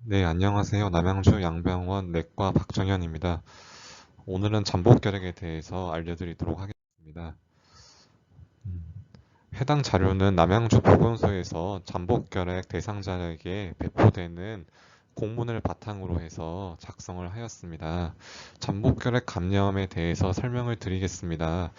네, 안녕하세요. 남양주 양병원 내과 박정현입니다. 오늘은 잠복결핵에 대해서 알려드리도록 하겠습니다. 음, 해당 자료는 남양주 보건소에서 잠복결핵 대상자에게 배포되는 공문을 바탕으로 해서 작성을 하였습니다. 잠복결핵 감염에 대해서 설명을 드리겠습니다.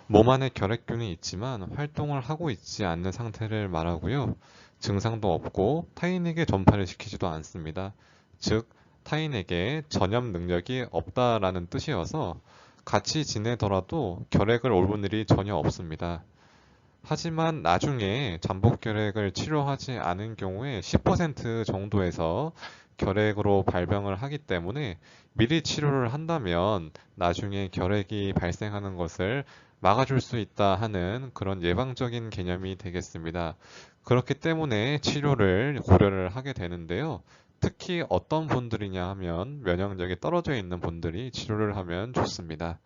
몸 안에 결핵균이 있지만 활동을 하고 있지 않는 상태를 말하고요. 증상도 없고 타인에게 전파를 시키지도 않습니다. 즉, 타인에게 전염 능력이 없다라는 뜻이어서 같이 지내더라도 결핵을 옮을 일이 전혀 없습니다. 하지만 나중에 잠복결핵을 치료하지 않은 경우에 10% 정도에서 결핵으로 발병을 하기 때문에 미리 치료를 한다면 나중에 결핵이 발생하는 것을 막아줄 수 있다 하는 그런 예방적인 개념이 되겠습니다. 그렇기 때문에 치료를 고려를 하게 되는데요. 특히 어떤 분들이냐 하면 면역력이 떨어져 있는 분들이 치료를 하면 좋습니다.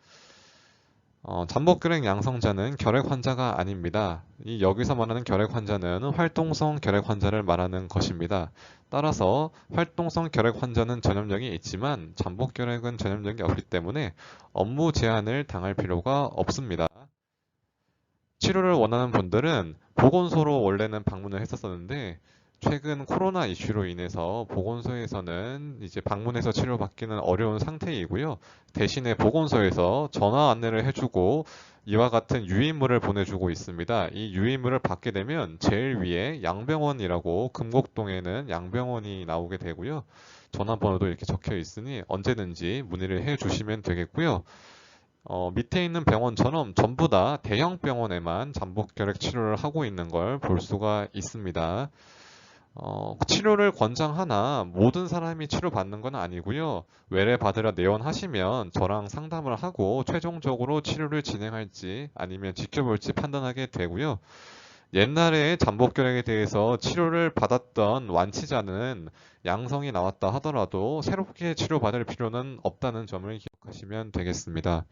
잠복결핵 양성자는 결핵 환자가 아닙니다. 여기서 말하는 결핵 환자는 활동성 결핵 환자를 말하는 것입니다. 따라서 활동성 결핵 환자는 전염력이 있지만 잠복결핵은 전염력이 없기 때문에 업무 제한을 당할 필요가 없습니다. 치료를 원하는 분들은 보건소로 원래는 방문을 했었었는데 최근 코로나 이슈로 인해서 보건소에서는 이제 방문해서 치료받기는 어려운 상태이고요. 대신에 보건소에서 전화 안내를 해주고 이와 같은 유인물을 보내주고 있습니다. 이 유인물을 받게 되면 제일 위에 양병원이라고 금곡동에는 양병원이 나오게 되고요. 전화번호도 이렇게 적혀 있으니 언제든지 문의를 해 주시면 되겠고요. 밑에 있는 병원처럼 전부 다 대형 병원에만 잠복결핵 치료를 하고 있는 걸 볼 수가 있습니다. 치료를 권장하나 모든 사람이 치료받는 건 아니고요. 외래 받으려 내원하시면 저랑 상담을 하고 최종적으로 치료를 진행할지 아니면 지켜볼지 판단하게 되고요. 옛날에 잠복결핵에 대해서 치료를 받았던 완치자는 양성이 나왔다 하더라도 새롭게 치료받을 필요는 없다는 점을 기억하시면 되겠습니다.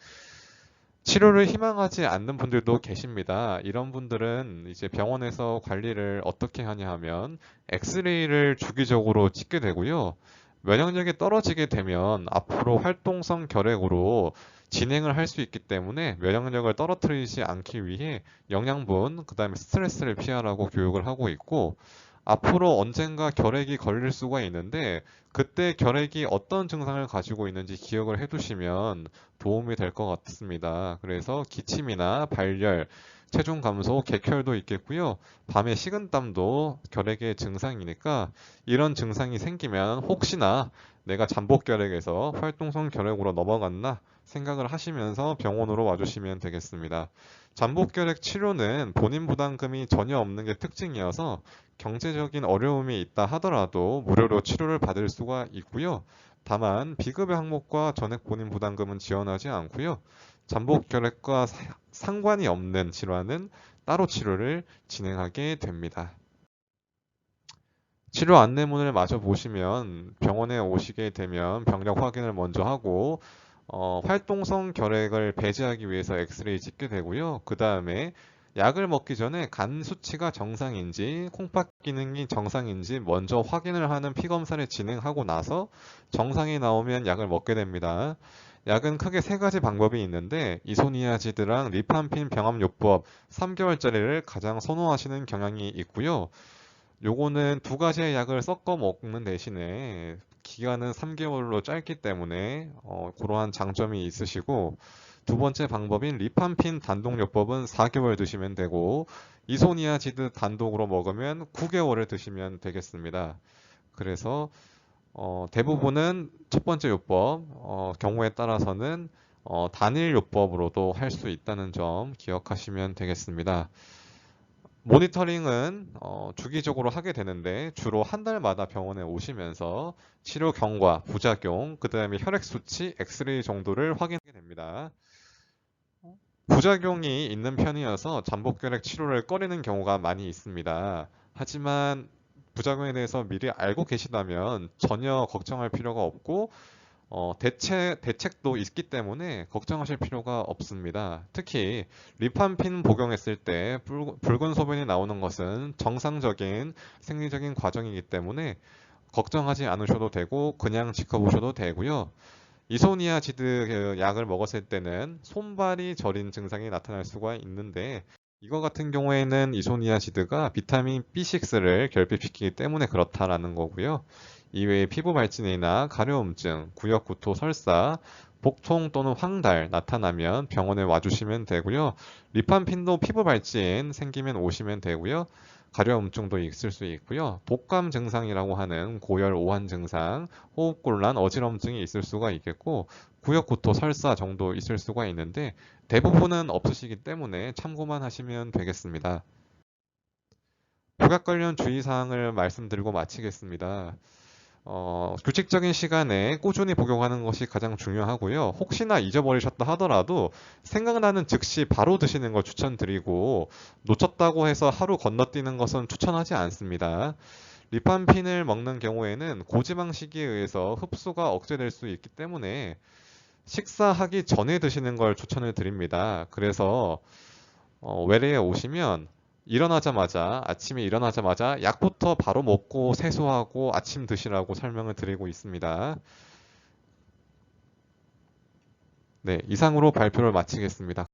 치료를 희망하지 않는 분들도 계십니다. 이런 분들은 이제 병원에서 관리를 어떻게 하냐 하면 엑스레이를 주기적으로 찍게 되고요. 면역력이 떨어지게 되면 앞으로 활동성 결핵으로 진행을 할 수 있기 때문에 면역력을 떨어뜨리지 않기 위해 영양분, 그 다음에 스트레스를 피하라고 교육을 하고 있고 앞으로 언젠가 결핵이 걸릴 수가 있는데 그때 결핵이 어떤 증상을 가지고 있는지 기억을 해두시면 도움이 될 것 같습니다. 그래서 기침이나 발열, 체중 감소, 객혈도 있겠고요. 밤에 식은땀도 결핵의 증상이니까 이런 증상이 생기면 혹시나 내가 잠복결핵에서 활동성 결핵으로 넘어갔나 생각을 하시면서 병원으로 와주시면 되겠습니다. 잠복결핵 치료는 본인 부담금이 전혀 없는 게 특징이어서 경제적인 어려움이 있다 하더라도 무료로 치료를 받을 수가 있고요. 다만 비급여 항목과 전액 본인 부담금은 지원하지 않고요. 잠복결핵과 상관이 없는 질환은 따로 치료를 진행하게 됩니다. 치료 안내문을 마저 보시면 병원에 오시게 되면 병력 확인을 먼저 하고 활동성 결핵을 배제하기 위해서 엑스레이 찍게 되고요. 그 다음에 약을 먹기 전에 간 수치가 정상인지 콩팥 기능이 정상인지 먼저 확인을 하는 피 검사를 진행하고 나서 정상이 나오면 약을 먹게 됩니다. 약은 크게 세 가지 방법이 있는데 이소니아지드랑 리판핀 병합요법 3개월짜리를 가장 선호하시는 경향이 있고요. 요거는 두 가지의 약을 섞어 먹는 대신에 기간은 3개월로 짧기 때문에 그러한 장점이 있으시고 두 번째 방법인 리판핀 단독요법은 4개월 드시면 되고 이소니아지드 단독으로 먹으면 9개월을 드시면 되겠습니다. 그래서 대부분은 첫 번째 요법 경우에 따라서는 단일 요법으로도 할 수 있다는 점 기억하시면 되겠습니다. 모니터링은 주기적으로 하게 되는데 주로 한 달마다 병원에 오시면서 치료 경과, 부작용, 그 다음에 혈액 수치, 엑스레이 정도를 확인하게 됩니다. 부작용이 있는 편이어서 잠복결핵 치료를 꺼리는 경우가 많이 있습니다. 하지만 부작용에 대해서 미리 알고 계시다면 전혀 걱정할 필요가 없고 대책도 있기 때문에 걱정하실 필요가 없습니다. 특히 리판핀 복용했을 때 붉은 소변이 나오는 것은 정상적인 생리적인 과정이기 때문에 걱정하지 않으셔도 되고 그냥 지켜보셔도 되고요. 이소니아지드 약을 먹었을 때는 손발이 저린 증상이 나타날 수가 있는데 이거 같은 경우에는 이소니아지드가 비타민 B6를 결핍시키기 때문에 그렇다라는 거고요. 이외에 피부 발진이나 가려움증, 구역구토 설사, 복통 또는 황달 나타나면 병원에 와주시면 되고요. 리판핀도 피부 발진 생기면 오시면 되고요. 가려움증도 있을 수 있고요. 독감 증상이라고 하는 고열 오한 증상, 호흡곤란, 어지럼증이 있을 수가 있겠고 구역구토 설사 정도 있을 수가 있는데 대부분은 없으시기 때문에 참고만 하시면 되겠습니다. 복약 관련 주의사항을 말씀드리고 마치겠습니다. 규칙적인 시간에 꾸준히 복용하는 것이 가장 중요하고요. 혹시나 잊어버리셨다 하더라도 생각나는 즉시 바로 드시는 걸 추천드리고 놓쳤다고 해서 하루 건너뛰는 것은 추천하지 않습니다. 리판핀을 먹는 경우에는 고지방식에 의해서 흡수가 억제될 수 있기 때문에 식사하기 전에 드시는 걸 추천을 드립니다. 그래서 외래에 오시면 아침에 일어나자마자 약부터 바로 먹고 세수하고 아침 드시라고 설명을 드리고 있습니다. 네, 이상으로 발표를 마치겠습니다.